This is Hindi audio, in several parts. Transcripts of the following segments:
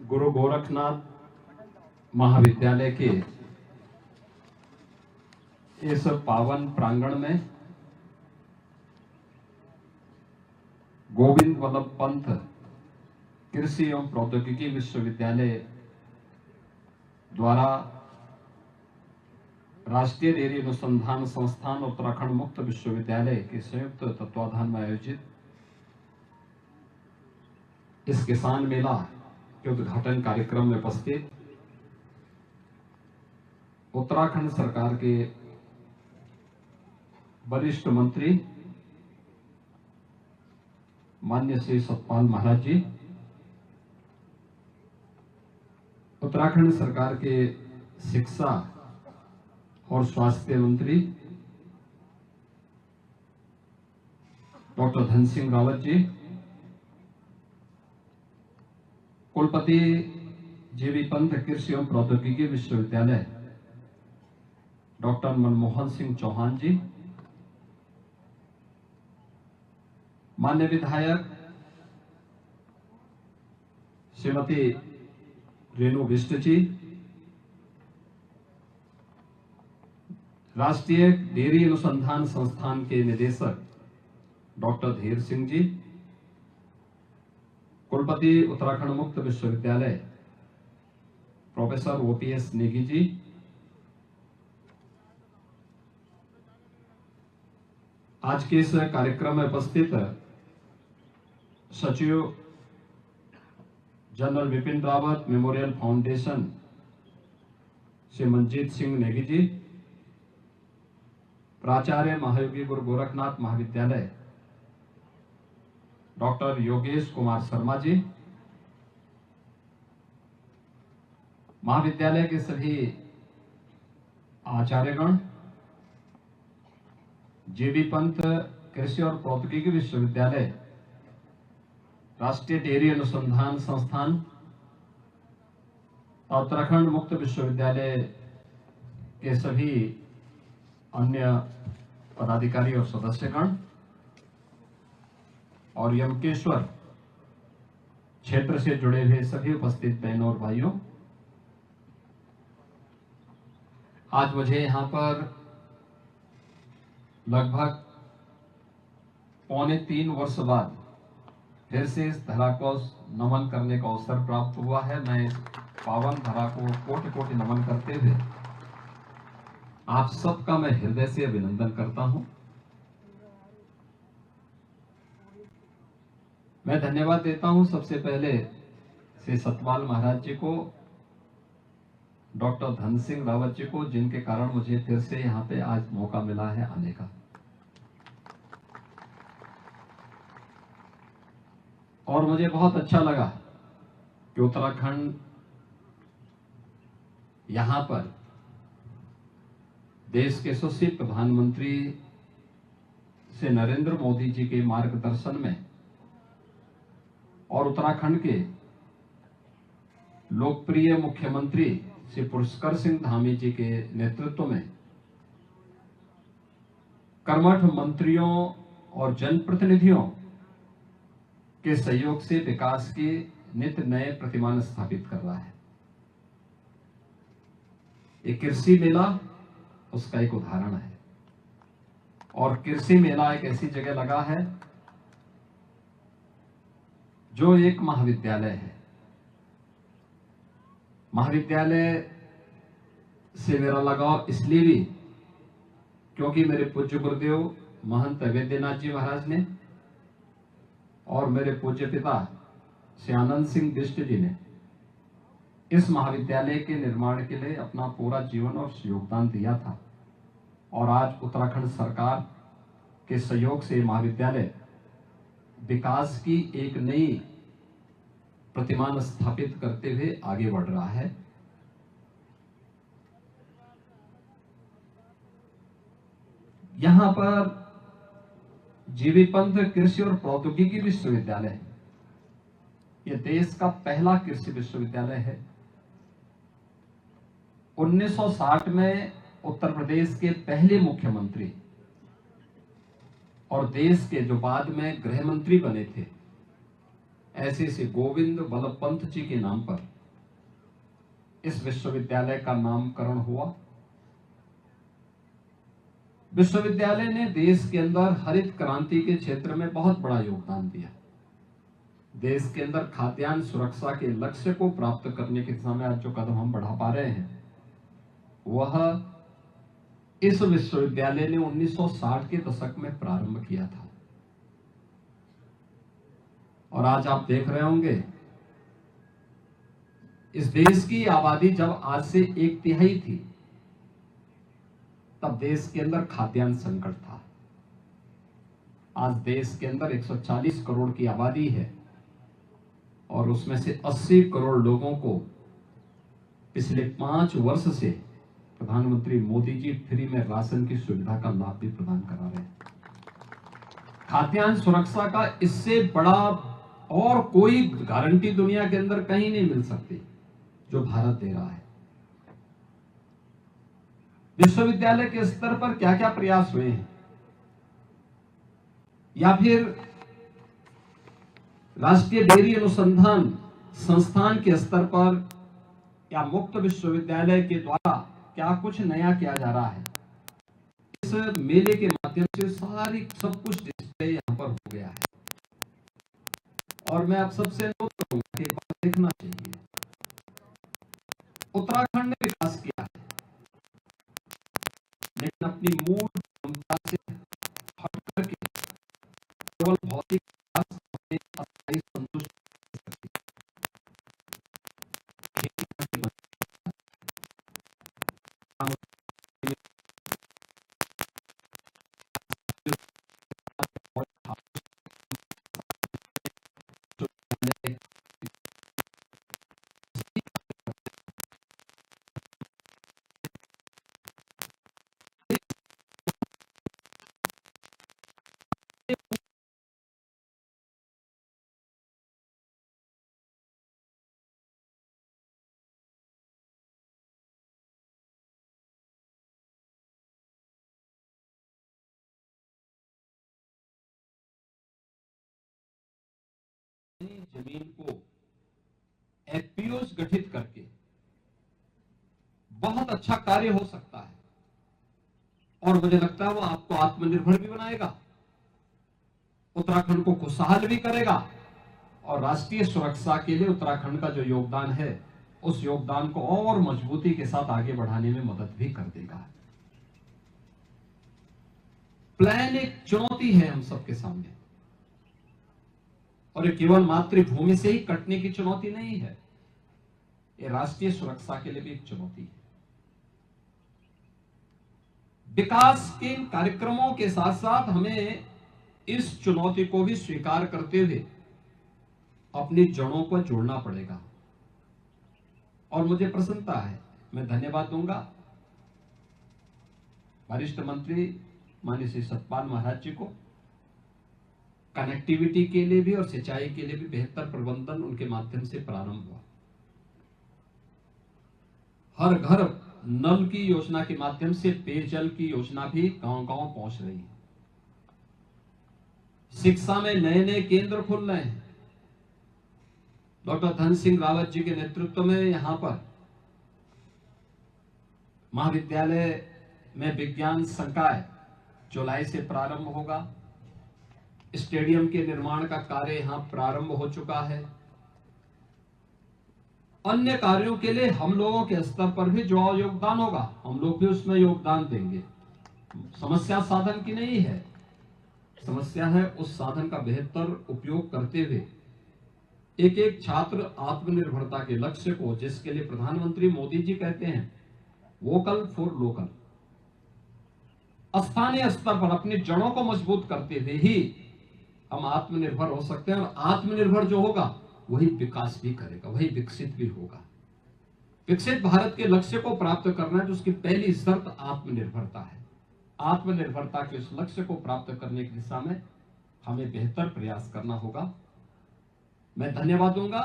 गुरु गोरखनाथ महाविद्यालय के इस पावन प्रांगण में गोविंद वल्लभ पंत कृषि एवं प्रौद्योगिकी विश्वविद्यालय द्वारा राष्ट्रीय डेयरी अनुसंधान संस्थान उत्तराखंड मुक्त विश्वविद्यालय के संयुक्त तत्वाधान में आयोजित इस किसान मेला के उद्घाटन कार्यक्रम में उपस्थित उत्तराखंड सरकार के वरिष्ठ मंत्री माननीय श्री सतपाल महाराज जी, उत्तराखंड सरकार के शिक्षा और स्वास्थ्य मंत्री डॉक्टर धन सिंह रावत जी, कुलपति जीवी पंत कृषि एवं प्रौद्योगिकी विश्वविद्यालय डॉक्टर मनमोहन सिंह चौहान जी, मान्य विधायक श्रीमती रेणु बिष्ट जी, राष्ट्रीय डेयरी अनुसंधान संस्थान के निदेशक डॉक्टर धीर सिंह जी, कुलपति उत्तराखंड मुक्त विश्वविद्यालय प्रोफेसर ओपीएस नेगी जी, आज के इस कार्यक्रम में उपस्थित सचिव general Bipin Rawat memorial foundation Shri Manjeet Singh Negi ji, प्राचार्य महायोगी गुरु गोरखनाथ महाविद्यालय डॉक्टर योगेश कुमार शर्मा जी, महाविद्यालय के सभी आचार्यगण, जीवी पंत कृषि और प्रौद्योगिकी विश्वविद्यालय, राष्ट्रीय डेयरी अनुसंधान संस्थान, उत्तराखंड मुक्त विश्वविद्यालय के सभी अन्य पदाधिकारी और सदस्यगण और यमकेश्वर क्षेत्र से जुड़े हुए सभी उपस्थित बहनों और भाइयों, आज मुझे यहां पर लगभग 3.25 वर्ष बाद फिर से इस धरा को नमन करने का अवसर प्राप्त हुआ है। मैं इस पावन धरा को कोटि कोटि नमन करते हुए आप सबका मैं हृदय से अभिनंदन करता हूं। मैं धन्यवाद देता हूं सबसे पहले श्री सतपाल महाराज जी को, डॉक्टर धन सिंह रावत जी को, जिनके कारण मुझे फिर से यहाँ पे आज मौका मिला है आने का। और मुझे बहुत अच्छा लगा कि उत्तराखंड यहां पर देश के यशस्वी प्रधानमंत्री श्री नरेंद्र मोदी जी के मार्गदर्शन में और उत्तराखंड के लोकप्रिय मुख्यमंत्री श्री पुष्कर सिंह धामी जी के नेतृत्व में कर्मठ मंत्रियों और जनप्रतिनिधियों के सहयोग से विकास के नित्य नए प्रतिमान स्थापित कर रहा है। ये कृषि मेला उसका एक उदाहरण है। और कृषि मेला एक ऐसी जगह लगा है जो एक महाविद्यालय है। महाविद्यालय से मेरा लगाव इसलिए भी क्योंकि मेरे पूज्य गुरुदेव महंत वैद्यनाथ जी महाराज ने और मेरे पूज्य पिता श्री आनंद सिंह बिष्ट जी ने इस महाविद्यालय के निर्माण के लिए अपना पूरा जीवन और योगदान दिया था। और आज उत्तराखंड सरकार के सहयोग से महाविद्यालय विकास की एक नई प्रतिमान स्थापित करते हुए आगे बढ़ रहा है। यहां पर जीवी पंत कृषि और प्रौद्योगिकी विश्वविद्यालय, यह देश का पहला कृषि विश्वविद्यालय है। 1960 में उत्तर प्रदेश के पहले मुख्यमंत्री और देश के जो बाद में गृह मंत्री बने थे, ऐसे से गोविंद वल्लभ पंत जी के नाम पर इस विश्वविद्यालय का नामकरण हुआ। विश्वविद्यालय ने देश के अंदर हरित क्रांति के क्षेत्र में बहुत बड़ा योगदान दिया। देश के अंदर खाद्यान्न सुरक्षा के लक्ष्य को प्राप्त करने के दिशा में आज जो कदम हम बढ़ा पा रहे हैं, वह इस विश्वविद्यालय ने 1960 के दशक में प्रारंभ किया था। और आज आप देख रहे होंगे, इस देश की आबादी जब आज से 1/3 थी, तब देश के अंदर खाद्यान्न संकट था। आज देश के अंदर 140 करोड़ की आबादी है और उसमें से 80 करोड़ लोगों को पिछले 5 वर्ष से प्रधानमंत्री मोदी जी फ्री में राशन की सुविधा का लाभ भी प्रदान करा रहे हैं। खाद्यान्न सुरक्षा का इससे बड़ा और कोई गारंटी दुनिया के अंदर कहीं नहीं मिल सकती जो भारत दे रहा है। विश्वविद्यालय के स्तर पर क्या क्या प्रयास हुए हैं, या फिर राष्ट्रीय डेयरी अनुसंधान संस्थान के स्तर पर या मुक्त विश्वविद्यालय के द्वारा क्या कुछ नया किया जा रहा है, इस मेले के माध्यम से सब कुछ डिस्प्ले यहां पर हो गया है। और मैं आप सबसे अनुरोध करूंगा कि एक बात देखना चाहिए, उत्तराखंड ने विकास किया है, लेकिन अपनी मूल क्षमता से हट करके केवल भौतिक विकास में अस्थायी संतुष्ट जमीन को एफपीओस गठित करके बहुत अच्छा कार्य हो सकता है, और मुझे लगता है वो आपको आत्मनिर्भर भी बनाएगा, उत्तराखंड को खुशहाल भी करेगा, और राष्ट्रीय सुरक्षा के लिए उत्तराखंड का जो योगदान है, उस योगदान को और मजबूती के साथ आगे बढ़ाने में मदद भी कर देगा। प्लान एक चुनौती है हम सबके सामने, और ये केवल मातृभूमि से ही कटने की चुनौती नहीं है, ये राष्ट्रीय सुरक्षा के लिए भी एक चुनौती है। विकास के कार्यक्रमों के साथ साथ हमें इस चुनौती को भी स्वीकार करते हुए अपनी जड़ों को जोड़ना पड़ेगा। और मुझे प्रसन्नता है, मैं धन्यवाद दूंगा वरिष्ठ मंत्री माननीय श्री सतपाल महाराज जी को, कनेक्टिविटी के लिए भी और सिंचाई के लिए भी बेहतर प्रबंधन उनके माध्यम से प्रारंभ हुआ। हर घर नल की योजना के माध्यम से पेयजल की योजना भी गांव-गांव पहुंच रही है। शिक्षा में नए नए केंद्र खुल रहे हैं। डॉक्टर धन सिंह रावत जी के नेतृत्व में यहां पर महाविद्यालय में विज्ञान संकाय जुलाई से प्रारंभ होगा। स्टेडियम के निर्माण का कार्य यहां प्रारंभ हो चुका है। अन्य कार्यों के लिए हम लोगों के स्तर पर भी जो योगदान होगा, हम लोग भी उसमें योगदान देंगे। समस्या साधन की नहीं है, समस्या है उस साधन का बेहतर उपयोग करते हुए एक एक छात्र आत्मनिर्भरता के लक्ष्य को, जिसके लिए प्रधानमंत्री मोदी जी कहते हैं वोकल फॉर लोकल, स्थानीय स्तर पर अपनी जड़ों को मजबूत करते हुए ही हम आत्मनिर्भर हो सकते हैं। और आत्मनिर्भर जो होगा वही विकास भी करेगा, वही विकसित भी होगा। विकसित भारत के लक्ष्य को प्राप्त करना है तो उसकी पहली शर्त आत्मनिर्भरता है। आत्मनिर्भरता के उस लक्ष्य को प्राप्त करने की दिशा में हमें बेहतर प्रयास करना होगा। मैं धन्यवाद दूंगा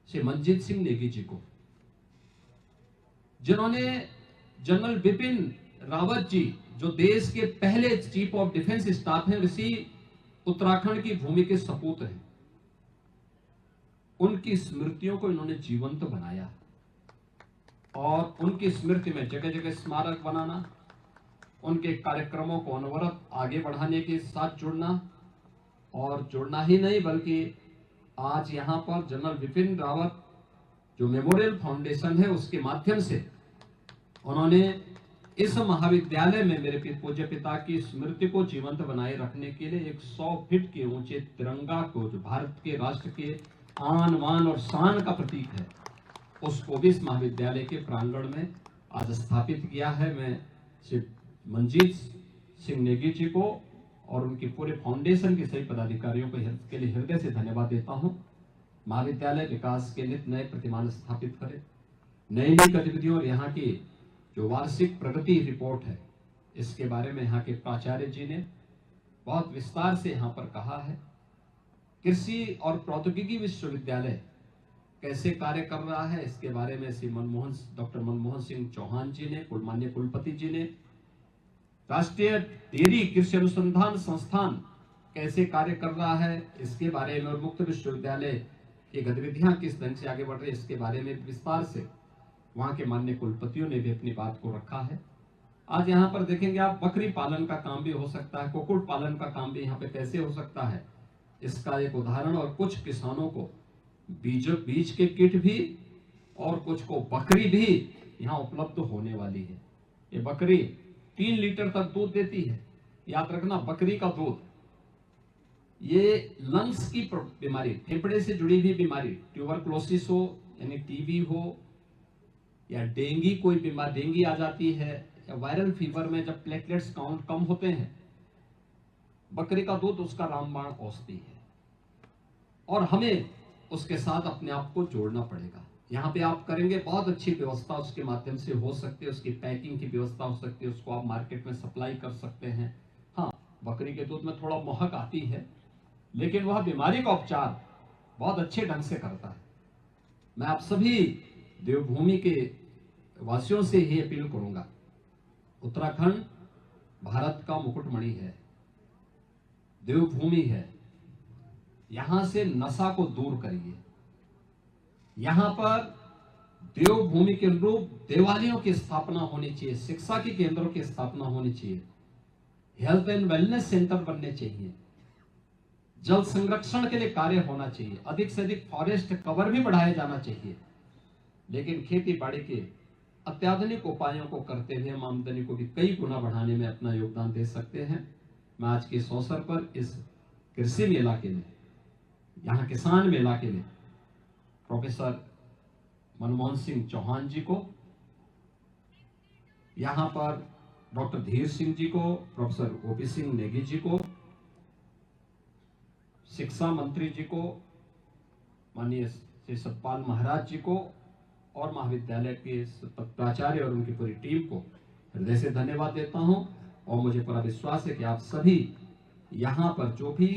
श्री मंजीत सिंह नेगी जी को, जिन्होंने जनरल बिपिन रावत जी, जो देश के पहले चीफ ऑफ डिफेंस स्टाफ हैं, इसी उत्तराखंड की भूमि के सपूत हैं। उनकी स्मृतियों को इन्होंने जीवंत बनाया और उनकी स्मृति में जगह जगह स्मारक बनाना, उनके कार्यक्रमों को अनवरत आगे बढ़ाने के साथ जुड़ना, और जुड़ना ही नहीं बल्कि आज यहाँ पर जनरल विपिन रावत जो मेमोरियल फाउंडेशन है उसके माध्यम से उन्होंने इस महाविद्यालय में मेरे पूज्य पिता की स्मृति को जीवंत बनाए रखने के लिए एक 100 फीट के ऊंचे तिरंगा को, जो भारत के राष्ट्र के आन बान और शान का प्रतीक है, उसको भी इस महाविद्यालय के प्रांगण में आज स्थापित किया है। मैं श्री मंजीत सिंह नेगी जी को और उनके पूरे फाउंडेशन के सभी पदाधिकारियों को के लिए हृदय से धन्यवाद देता हूं। महाविद्यालय विकास के नित नए प्रतिमान स्थापित करे, नई नई गतिविधियों और यहाँ की जो वार्षिक प्रगति रिपोर्ट है इसके बारे में यहाँ के प्राचार्य जी ने बहुत विस्तार से यहाँ पर कहा है। कृषि और प्रौद्योगिकी विश्वविद्यालय कैसे कार्य कर रहा है इसके बारे में श्री डॉक्टर मनमोहन सिंह चौहान जी ने, माननीय कुलपति जी ने, राष्ट्रीय डेयरी कृषि अनुसंधान संस्थान कैसे कार्य कर रहा है इसके बारे में, और मुक्त विश्वविद्यालय की गतिविधियां किस ढंग से आगे बढ़ रही है इसके बारे में विस्तार से वहां के माननीय कुलपतियों ने भी अपनी बात को रखा है। आज यहाँ पर देखेंगे आप, बकरी पालन का काम भी हो सकता है, कुक्कुट पालन का काम भी यहाँ पे कैसे हो सकता है इसका एक उदाहरण, और कुछ किसानों को बीज के किट भी और कुछ को बकरी भी यहाँ उपलब्ध होने वाली है। ये बकरी 3 लीटर तक दूध देती है। याद रखना, बकरी का दूध, ये लंग्स की बीमारी, फेफड़े से जुड़ी हुई बीमारी, ट्यूबरक्लोसिस हो यानी टीबी हो या डेंगी, कोई बीमारी डेंगी आ जाती है, या वायरल फीवर में जब प्लेटलेट्स काउंट कम होते हैं, बकरी का दूध उसका रामबाण औषधि है। और हमें उसके साथ अपने आप को जोड़ना पड़ेगा। यहाँ पे आप करेंगे बहुत अच्छी व्यवस्था उसके माध्यम से हो सकती है, उसकी पैकिंग की व्यवस्था हो सकती है, उसको आप मार्केट में सप्लाई कर सकते हैं। हाँ, बकरी के दूध में थोड़ा महक आती है, लेकिन वह बीमारी का उपचार बहुत अच्छे ढंग से करता है। मैं आप सभी देवभूमि के वासियों से ही अपील करूंगा, उत्तराखंड भारत का मुकुटमणि है, देवभूमि है, यहां से नशा को दूर करिए। यहां पर देवभूमि के अनुरूप देवालयों की स्थापना होनी चाहिए, शिक्षा के केंद्रों की स्थापना होनी चाहिए, हेल्थ एंड वेलनेस सेंटर बनने चाहिए, जल संरक्षण के लिए कार्य होना चाहिए, अधिक से अधिक फॉरेस्ट कवर भी बढ़ाया जाना चाहिए। लेकिन खेती बाड़ी के अत्याधुनिक उपायों को करते हुए हम आमदनी को भी कई गुना बढ़ाने में अपना योगदान दे सकते हैं। मैं आज के इस अवसर पर इस कृषि मेला के लिए, यहाँ किसान मेला के लिए प्रोफेसर मनमोहन सिंह चौहान जी को, यहाँ पर डॉक्टर धीर सिंह जी को, प्रोफेसर ओपी सिंह नेगी जी को, शिक्षा मंत्री जी को, माननीय श्री सतपाल महाराज जी को और महाविद्यालय के प्राचार्य और उनकी पूरी टीम को हृदय से धन्यवाद देता हूं। और मुझे पूरा विश्वास है कि आप सभी यहाँ पर जो भी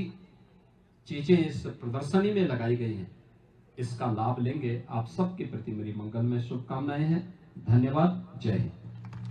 चीजें इस प्रदर्शनी में लगाई गई हैं इसका लाभ लेंगे। आप सबके प्रति मेरी मंगलमय शुभकामनाएं हैं। धन्यवाद। जय हिंद।